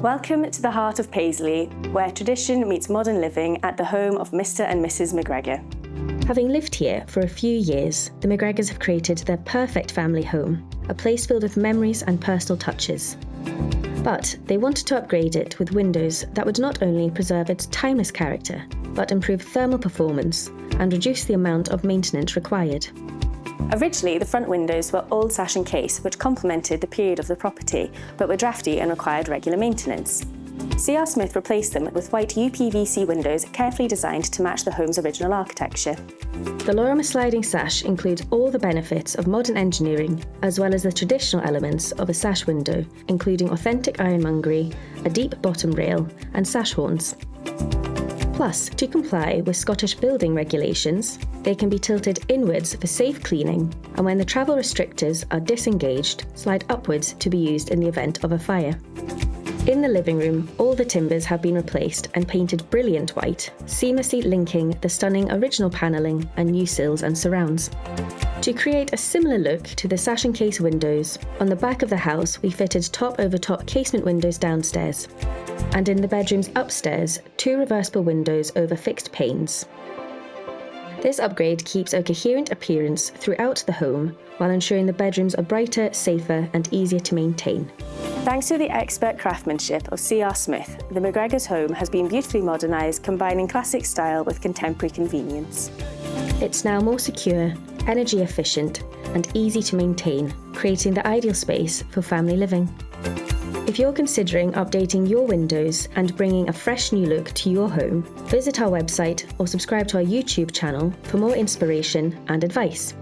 Welcome to the heart of Paisley, where tradition meets modern living at the home of Mr. and Mrs. McGregor. Having lived here for a few years, the McGregors have created their perfect family home, a place filled with memories and personal touches. But they wanted to upgrade it with windows that would not only preserve its timeless character, but improve thermal performance and reduce the amount of maintenance required. Originally, the front windows were old sash and case, which complemented the period of the property, but were drafty and required regular maintenance. C.R. Smith replaced them with white UPVC windows carefully designed to match the home's original architecture. The Lorimer sliding sash includes all the benefits of modern engineering, as well as the traditional elements of a sash window, including authentic ironmongery, a deep bottom rail, and sash horns. Plus, to comply with Scottish building regulations, they can be tilted inwards for safe cleaning, and when the travel restrictors are disengaged, slide upwards to be used in the event of a fire. In the living room, all the timbers have been replaced and painted brilliant white, seamlessly linking the stunning original panelling and new sills and surrounds. To create a similar look to the sash and case windows, on the back of the house we fitted top-over-top casement windows downstairs, and in the bedrooms upstairs, 2 reversible windows over fixed panes. This upgrade keeps a coherent appearance throughout the home, while ensuring the bedrooms are brighter, safer, and easier to maintain. Thanks to the expert craftsmanship of C.R. Smith, the McGregor's home has been beautifully modernised, combining classic style with contemporary convenience. It's now more secure, energy efficient, and easy to maintain, creating the ideal space for family living. If you're considering updating your windows and bringing a fresh new look to your home, visit our website or subscribe to our YouTube channel for more inspiration and advice.